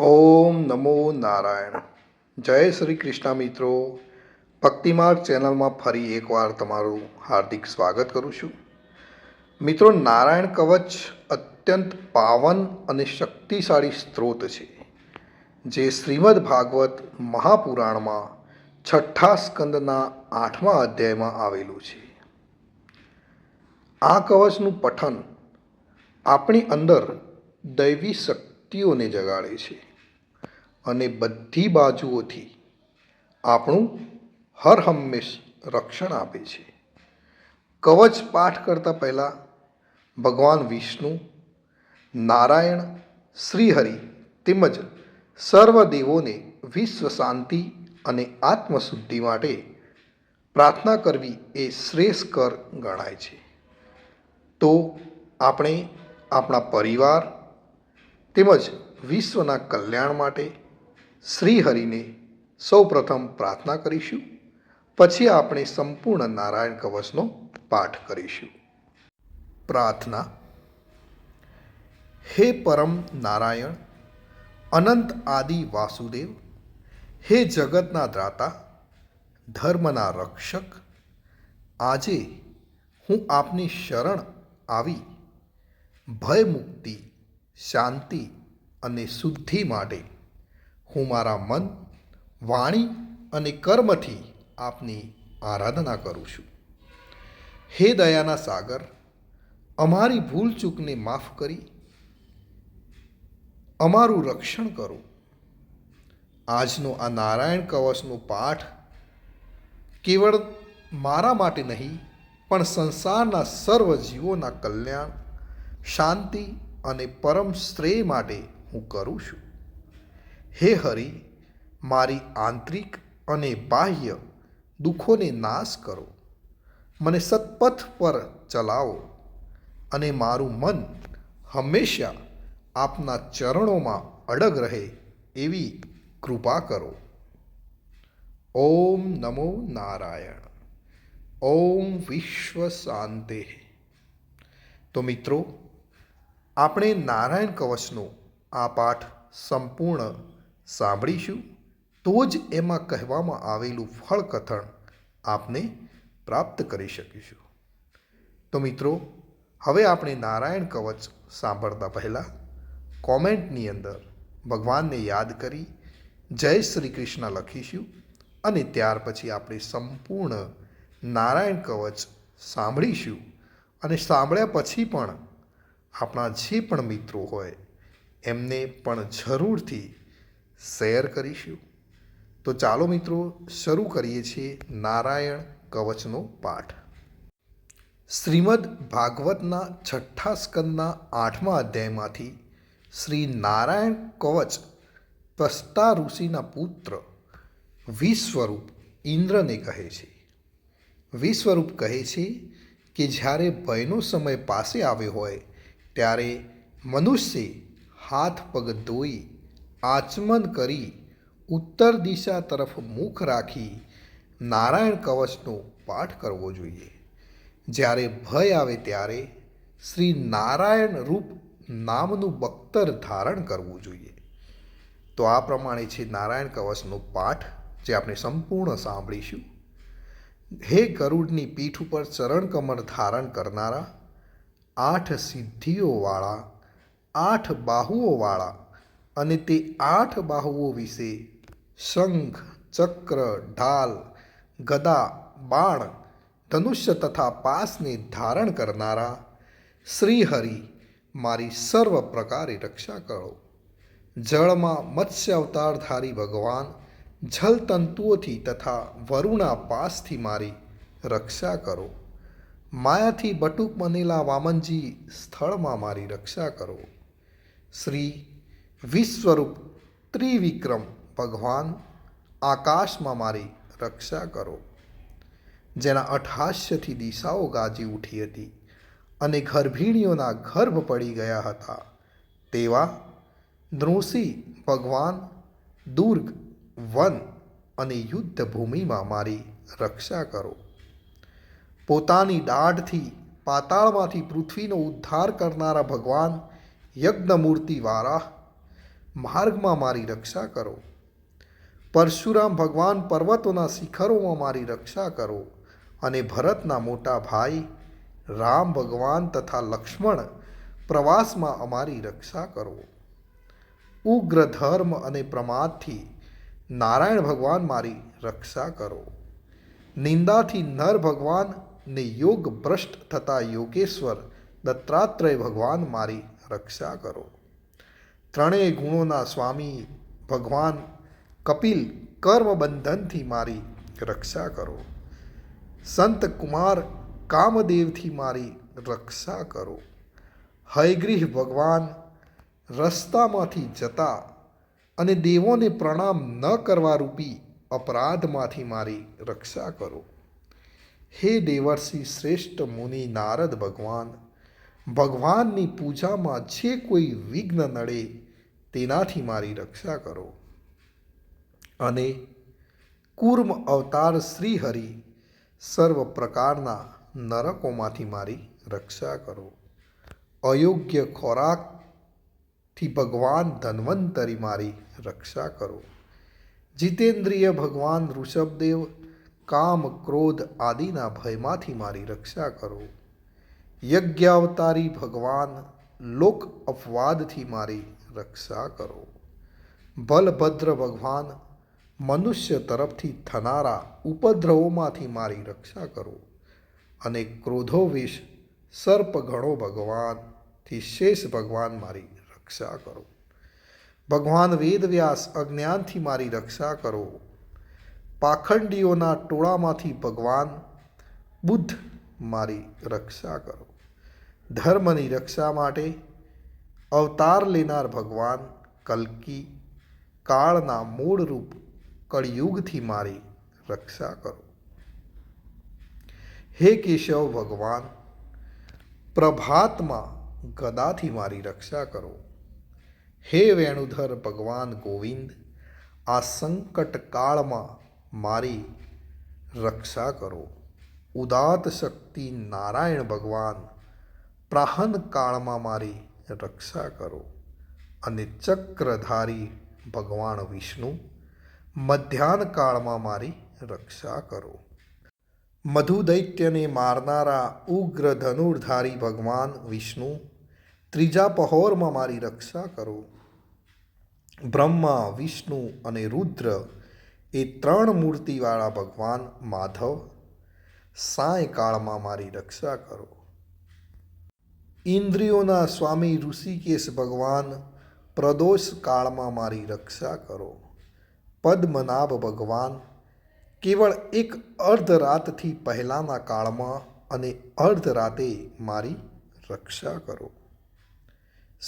ઓમ નમો નારાયણ. જય શ્રી કૃષ્ણ મિત્રો. ભક્તિમાર્ગ ચેનલમાં ફરી એકવાર તમારું હાર્દિક સ્વાગત કરું છું. મિત્રો, નારાયણ કવચ અત્યંત પાવન અને શક્તિશાળી સ્ત્રોત છે, જે શ્રીમદ ભાગવત મહાપુરાણમાં છઠ્ઠા સ્કંદના 8મા અધ્યાયમાં આવેલું છે. આ કવચનું પઠન આપણી અંદર દૈવી શક્તિઓને જગાડે છે અને બધી બાજુઓથી આપણું હર હંમેશ રક્ષણ આપે છે. કવચ પાઠ કરતાં પહેલાં ભગવાન વિષ્ણુ, નારાયણ, શ્રીહરિ તેમજ સર્વદેવોને વિશ્વ શાંતિ અને આત્મશુદ્ધિ માટે પ્રાર્થના કરવી એ શ્રેષ્ઠકર ગણાય છે. તો આપણે આપણા પરિવાર તેમજ વિશ્વના કલ્યાણ માટે શ્રીહરિને સૌપ્રથમ પ્રાર્થના કરીશું. પછી આપણે સંપૂર્ણ નારાયણ કવચનો પાઠ કરીશું. પ્રાર્થના. હે પરમ નારાયણ, અનંત આદિ વાસુદેવ, હે જગતના દ્રાતા, ધર્મના રક્ષક, આજે હું આપની શરણ આવી ભય મુક્તિ, શાંતિ અને શુદ્ધિ માટે હું મારા મન, વાણી અને કર્મથી આપની આરાધના કરું છું. હે દયાના સાગર, અમારી ભૂલ ચૂકને માફ કરી અમારું રક્ષણ કરો. આજનો આ નારાયણ કવચનો પાઠ કેવળ મારા માટે નહીં, પણ સંસારના સર્વ જીવોના કલ્યાણ, શાંતિ અને પરમ શ્રેય માટે હું કરું છું. હે હરિ, મારી આંતરિક અને બાહ્ય દુઃખોને નાશ કરો, મને સત્પથ પર ચલાવો અને મારું મન હંમેશા આપના ચરણોમાં અડગ રહે એવી કૃપા કરો. ઓમ નમો નારાયણ. ઓમ વિશ્વ શાંતિ. તો મિત્રો, આપણે નારાયણ કવચનો આ પાઠ સંપૂર્ણ સાંભળીશું, તો જ એમાં કહેવામાં આવેલું ફળકથન આપને પ્રાપ્ત કરી શકીશું. તો મિત્રો, હવે આપણે નારાયણ કવચ સાંભળતા પહેલાં કોમેન્ટની અંદર ભગવાનને યાદ કરી જય શ્રી કૃષ્ણ લખીશું અને ત્યાર પછી આપણે સંપૂર્ણ નારાયણ કવચ સાંભળીશું. અને સાંભળ્યા પછી પણ આપણા જે પણ મિત્રો હોય એમને પણ જરૂરથી શેર કરીશું. તો ચાલો મિત્રો, શરૂ કરીએ છીએ નારાયણ કવચનો પાઠ. શ્રીમદ ભાગવતના છઠ્ઠા સ્કંદના 8મા અધ્યાયમાંથી શ્રી નારાયણ કવચ ત્વષ્ટા ઋષિના પુત્ર વિશ્વરૂપ ઇન્દ્રને કહે છે. વિશ્વરૂપ કહે છે કે જ્યારે ભયનો સમય પાસે આવ્યો હોય ત્યારે મનુષ્ય હાથ પગ ધોઈ આચમન કરી ઉત્તર દિશા તરફ મુખ રાખી નારાયણ કવચનો પાઠ કરવો જોઈએ. જ્યારે ભય આવે ત્યારે શ્રી નારાયણ રૂપ નામનું બખ્તર ધારણ કરવું જોઈએ. તો આ પ્રમાણે છે નારાયણ કવચનો પાઠ, જે આપણે સંપૂર્ણ સાંભળીશું. હે ગરુડની પીઠ ઉપર ચરણ કમર ધારણ કરનારા, 8 સિદ્ધિઓવાળા, 8 બાહુઓવાળા અને તે 8 બાહુઓ વિશે શંખ, ચક્ર, ઢાલ, ગદા, બાણ, ધનુષ્ય તથા પાસને ધારણ કરનારા શ્રીહરિ, મારી સર્વ પ્રકારે રક્ષા કરો. જળમાં મત્સ્ય અવતારધારી ભગવાન જલતંતુઓથી તથા વરુણા પાસથી મારી રક્ષા કરો. માયાથી બટુક બનેલા વામનજી સ્થળમાં મારી રક્ષા કરો. શ્રી વિશ્વરૂપ ત્રિવિક્રમ ભગવાન આકાશમાં મારી રક્ષા કરો. જેના અટ્ટહાસ્યથી દિશાઓ ગાજી ઉઠી હતી અને ગર્ભિણીઓના ગર્ભ પડી ગયા હતા, તેવા નૃસિંહ ભગવાન દુર્ગ, વન અને યુદ્ધ ભૂમિમાં મારી રક્ષા કરો. પોતાની દાઢથી પાતાળમાંથી પૃથ્વીનો ઉદ્ધાર કરનારા ભગવાન યજ્ઞમૂર્તિ વારાહ, માર્ગમાં મારી રક્ષા કરો. પરશુરામ ભગવાન પર્વતોના શિખરોમાં મારી રક્ષા કરો. અને ભરતના મોટા ભાઈ રામ ભગવાન તથા લક્ષ્મણ પ્રવાસમાં અમારી રક્ષા કરો. ઉગ્ર ધર્મ અને પ્રમાદથી નારાયણ ભગવાન મારી રક્ષા કરો. નિંદાથી નર ભગવાન ને યોગ ભ્રષ્ટ થતા યોગેશ્વર દત્તાત્રેય ભગવાન મારી રક્ષા કરો. ત્રણેય ગુણોના સ્વામી ભગવાન કપિલ કર્મબંધનથી મારી રક્ષા કરો. સંત કુમાર કામદેવથી મારી રક્ષા કરો. હયગ્રીવ ભગવાન રસ્તામાંથી જતા અને દેવોને પ્રણામ ન કરવા રૂપી અપરાધમાંથી મારી રક્ષા કરો. હે દેવર્ષિ શ્રેષ્ઠ મુનિ નારદ ભગવાન, ભગવાનની પૂજામાં જે કોઈ વિઘ્ન નડે તેનાથી મારી રક્ષા કરો. અને કૂર્મ અવતાર શ્રી હરિ સર્વ પ્રકારના નરકોમાંથી મારી રક્ષા કરો. અયોગ્ય ખોરાકથી ભગવાન ધન્વંતરી મારી રક્ષા કરો. જીતેન્દ્રિય ભગવાન ઋષભદેવ કામ ક્રોધ આદિના ભયમાંથી મારી રક્ષા કરો. યજ્ઞાવતારી ભગવાન લોક અપવાદથી મારી રક્ષા કરો. બલભદ્ર ભગવાન મનુષ્ય તરફથી થનારા ઉપદ્રવોમાંથી મારી રક્ષા કરો. અને ક્રોધોવેશ સર્પગણો ભગવાનથી શેષ ભગવાન મારી રક્ષા કરો. ભગવાન વેદવ્યાસ અજ્ઞાનથી મારી રક્ષા કરો. પાખંડીઓના ટોળામાંથી ભગવાન બુદ્ધ મારી રક્ષા કરો. ધર્મની રક્ષા માટે અવતાર લેનાર ભગવાન કલ્કી કાળના મૂળ રૂપ કળિયુગથી મારી રક્ષા કરો. હે કેશવ ભગવાન પ્રભાતમાં ગદાથી મારી રક્ષા કરો. હે વેણુધર ભગવાન ગોવિંદ આ સંકટ કાળમાં મારી રક્ષા કરો. ઉદાત શક્તિ નારાયણ ભગવાન પ્રાહન કાળમાં મારી રક્ષા કરો. અને ચક્રધારી ભગવાન વિષ્ણુ મધ્યાહન કાળમાં મારી રક્ષા કરો. મધુ દૈત્યને મારનારા ઉગ્ર ધનુર્ધારી ભગવાન વિષ્ણુ ત્રીજા પહોરમાં મારી રક્ષા કરો. બ્રહ્મા વિષ્ણુ અને રુદ્ર એ ત્રણ મૂર્તિવાળા ભગવાન માધવ સાયંકાળમાં મારી રક્ષા કરો. ઇન્દ્રિયોના સ્વામી ઋષિકેશ ભગવાન પ્રદોષ કાળમાં મારી રક્ષા કરો. પદ્મનાભ ભગવાન કેવળ એક અર્ધરાતથી પહેલાંના કાળમાં અને અર્ધરાતે મારી રક્ષા કરો.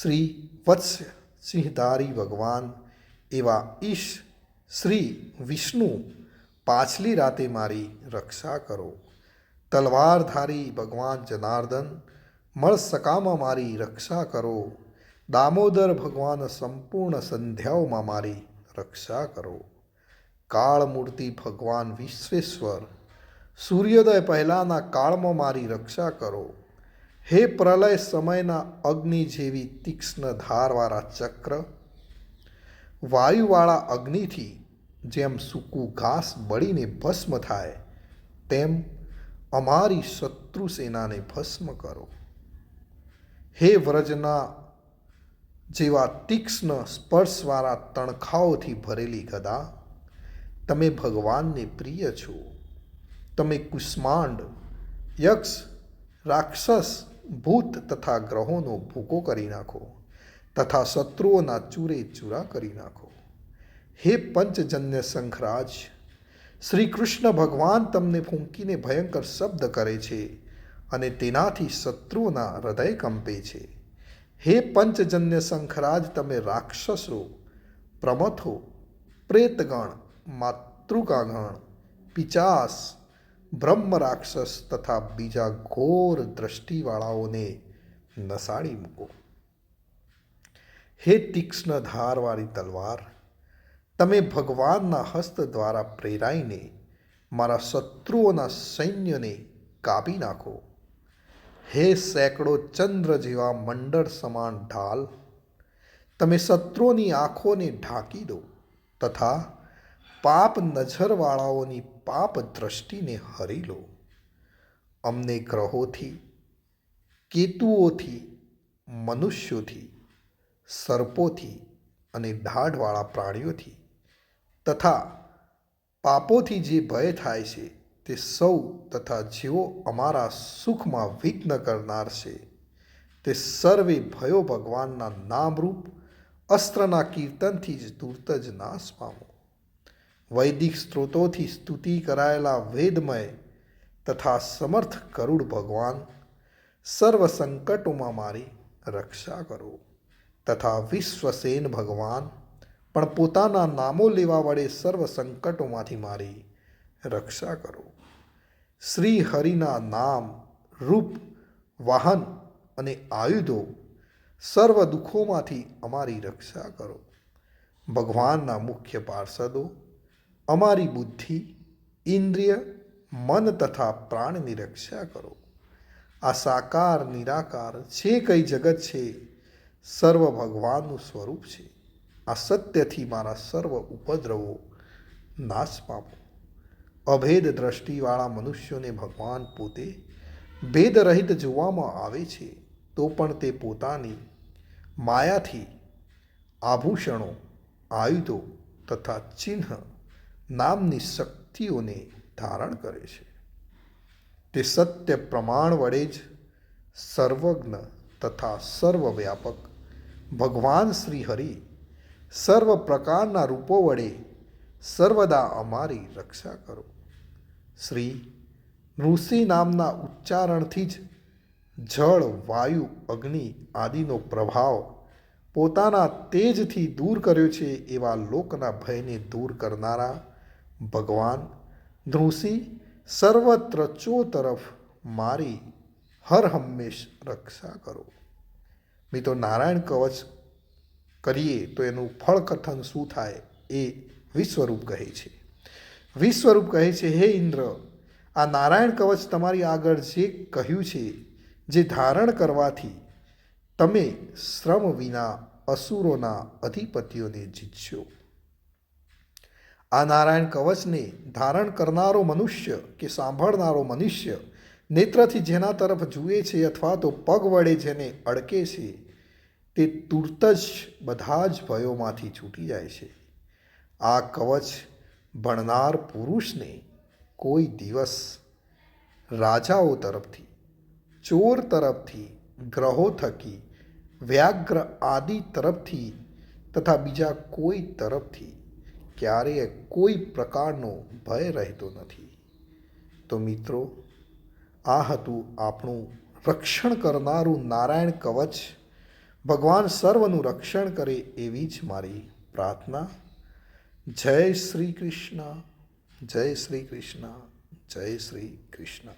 શ્રી વત્સ સિંહધારી ભગવાન એવા ઈશ શ્રી વિષ્ણુ પાછલી રાતે મારી રક્ષા કરો. તલવારધારી ભગવાન જનાર્દન મળસકામાં મારી રક્ષા કરો. દામોદર ભગવાન સંપૂર્ણ સંધ્યાઓમાં મારી રક્ષા કરો. કાળમૂર્તિ ભગવાન વિશ્વેશ્વર સૂર્યોદય પહેલાંના કાળમાં મારી રક્ષા કરો. હે પ્રલય સમયના અગ્નિ જેવી તીક્ષ્ણ ધારવાળા ચક્ર, વાયુવાળા અગ્નિથી જેમ સૂકું ઘાસ બળીને ભસ્મ થાય તેમ અમારી શત્રુ સેનાને ભસ્મ કરો. હે વ્રજના જેવા તીક્ષ્ણ સ્પર્શવાળા તણખાઓથી ભરેલી ગદા, તમે ભગવાનને પ્રિય છો. તમે કુષ્માંડ યક્ષ રાક્ષસ ભૂત તથા ગ્રહોનો ભૂકો કરી નાખો તથા શત્રુઓના ચૂરે ચૂરા કરી નાખો. હે પંચજન્ય શંખરાજ, શ્રી કૃષ્ણ ભગવાન તમને ફૂંકીને ભયંકર શબ્દ કરે છે અને તેનાથી શત્રુઓના હૃદય કંપે છે. હે પંચજન્ય શંખરાજ, તમે રાક્ષસો, પ્રમથો, પ્રેતગણ, માતૃકાગણ, પિચાસ, બ્રહ્મ રાક્ષસ તથા બીજા ઘોર દ્રષ્ટિવાળાઓને નસાડી મૂકો. હે તીક્ષ્ણ ધારવાળી તલવાર, તમે ભગવાનના હસ્ત દ્વારા પ્રેરાઈને મારા શત્રુઓના સૈન્યને કાપી નાખો. હે સેંકડો ચંદ્ર જેવા મંડળ સમાન ઢાલ, તમે શત્રુઓની આંખોને ઢાંકી દો તથા પાપ નજરવાળાઓની પાપ દ્રષ્ટિને હરી લો. અમને ગ્રહોથી, કેતુઓથી, મનુષ્યોથી, સર્પોથી અને દાઢવાળા પ્રાણીઓથી તથા પાપોથી જે ભય થાય છે તે સૌ તથા જેઓ અમારા સુખમાં વિઘ્ન કરનાર છે તે સર્વે ભયો ભગવાનના નામરૂપ અસ્ત્રના કીર્તનથી જ તુરત જ નાશ પામો. વૈદિક સ્ત્રોતોથી સ્તુતિ કરાયેલા વેદમય તથા સમર્થ ગરુડ ભગવાન સર્વ સંકટોમાં મારી રક્ષા કરો તથા વિશ્વસેન ભગવાન પણ પોતાના નામો લેવા વડે સર્વ સંકટોમાંથી મારી રક્ષા કરો. શ્રી હરિના નામ, રૂપ, વાહન અને આયુધો સર્વ દુઃખોમાંથી અમારી રક્ષા કરો. ભગવાનના મુખ્ય પાર્ષદો અમારી બુદ્ધિ, ઇન્દ્રિય, મન તથા પ્રાણની રક્ષા કરો. આ સાકાર નિરાકાર જે કંઈ જગત છે સર્વ ભગવાનનું સ્વરૂપ છે. આ સત્યથી મારા સર્વ ઉપદ્રવો નાશ પામો. અભેદ દ્રષ્ટિવાળા મનુષ્યોને ભગવાન પોતે ભેદરહિત જોવામાં આવે છે તો પણ તે પોતાની માયાથી આભૂષણો, આયુધો તથા ચિહ્ન નામની શક્તિઓને ધારણ કરે છે. તે સત્ય પ્રમાણ વડે જ સર્વજ્ઞ તથા સર્વવ્યાપક ભગવાન શ્રી હરિ સર્વ પ્રકારના રૂપો વડે સર્વદા અમારી રક્ષા કરો. શ્રી નૃસિંહ નામના ઉચ્ચારણથી જ જળ, વાયુ, અગ્નિ આદિનો પ્રભાવ પોતાના તેજથી દૂર કર્યો છે એવા લોકના ભયને દૂર કરનારા ભગવાન નૃસિંહ સર્વત્ર ચોતરફ મારી હર હંમેશ રક્ષા કરો. મિત્રો, નારાયણ કવચ કરીએ તો એનું ફળ કથન શું થાય એ વિશ્વરૂપ કહે છે. વિશ્વરૂપ કહે છે, હે ઇન્દ્ર, આ નારાયણ કવચ તમારી આગળ જે કહ્યું છે, જે ધારણ કરવાથી તમે શ્રમ વિના અસુરોના અધિપતિઓને જીતશો. આ નારાયણ કવચને ધારણ કરનારો મનુષ્ય કે સાંભળનારો મનુષ્ય નેત્રથી જેના તરફ જુએ છે અથવા તો પગ વડે જેને અડકે છે તે તુરત જ બધા જ ભયોમાંથી છૂટી જાય છે. આ કવચ ભણનાર પુરુષને કોઈ દિવસ રાજાઓ તરફથી, ચોર તરફથી, ગ્રહો થકી, વ્યાઘ્ર આદિ તરફથી તથા બીજા કોઈ તરફથી ક્યારેય કોઈ પ્રકારનો ભય રહેતો નથી. તો મિત્રો, આ હતું આપણું રક્ષણ કરનારું નારાયણ કવચ. ભગવાન સર્વનું રક્ષણ કરે એવી જ મારી પ્રાર્થના. જય શ્રી કૃષ્ણ, જય શ્રી કૃષ્ણ, જય શ્રી કૃષ્ણ.